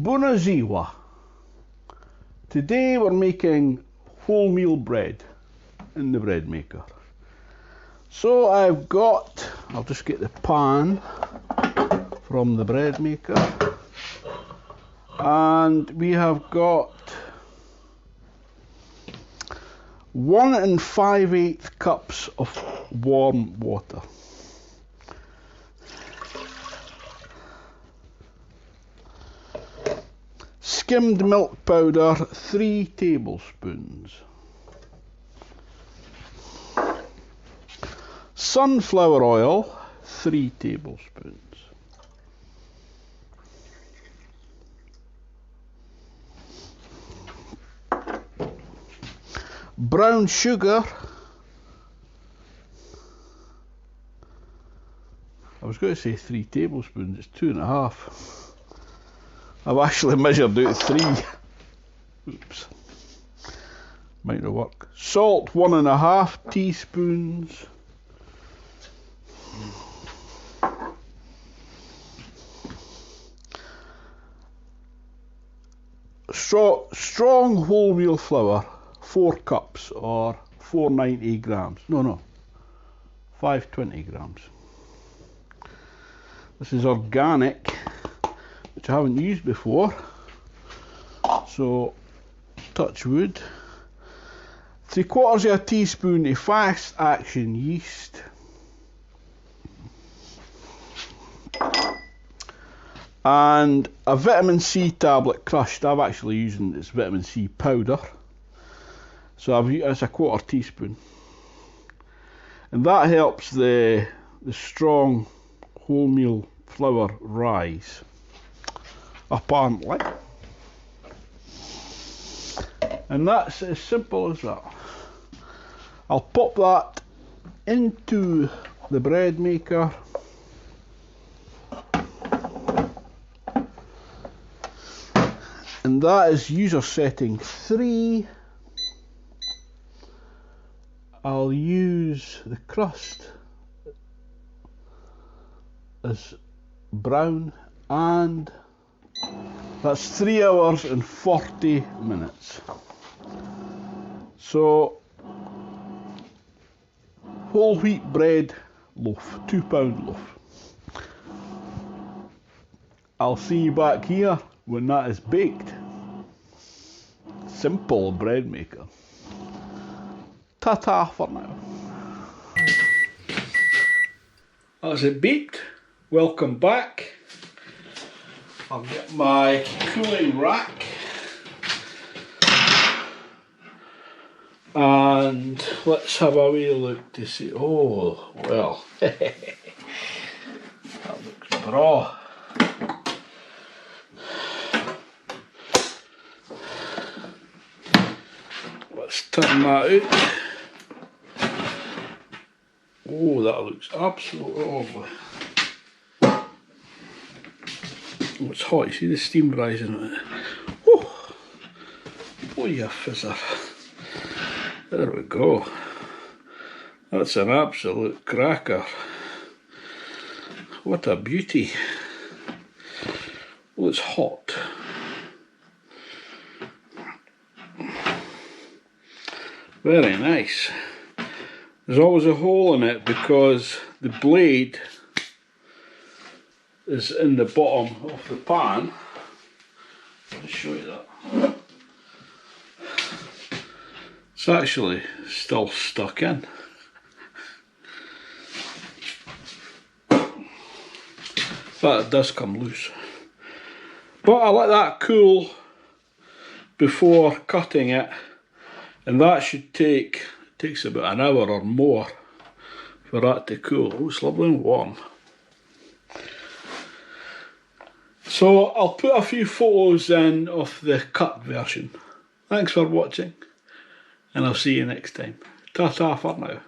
Bună ziua! Today we're making wholemeal bread in the bread maker. So I've got, I'll just get the pan from the bread maker, and we have got 1 5/8 cups of warm water. Skimmed milk powder, 3 tablespoons. Sunflower oil, 3 tablespoons. Brown sugar, I was going to say 3 tablespoons, it's 2.5. I've actually measured out 3. Oops. Might not work. Salt, 1.5 teaspoons. Strong wholemeal flour, 4 cups or 490 grams. No, 520 grams. This is organic, which I haven't used before, so touch wood. 3/4 teaspoon of fast action yeast, and a vitamin C tablet crushed. I'm actually using this vitamin C powder, so it's a 1/4 teaspoon, and that helps the strong wholemeal flour rise, apparently. And that's as simple as that. I'll pop that into the bread maker. And that is user setting 3. I'll use the crust as brown, and that's 3 hours and 40 minutes. So, whole wheat bread loaf, £2 loaf. I'll see you back here when that is baked. Simple bread maker. Ta-ta for now. That's it baked. Welcome back. I'll get my cooling rack and let's have a wee look to see. Oh, well, that looks bra. Let's turn that out. Oh, that looks absolutely lovely. Oh, it's hot, you see the steam rising on it. Oh, you fizzer. There we go. That's an absolute cracker. What a beauty. Oh, it's hot. Very nice. There's always a hole in it because the blade is in the bottom of the pan. I'll show you that. It's actually still stuck in. But it does come loose. But I let that cool before cutting it, and that should takes about an hour or more for that to cool. Oh, it's lovely and warm. So I'll put a few photos in of the cut version. Thanks for watching, and I'll see you next time. Ta-ta for now.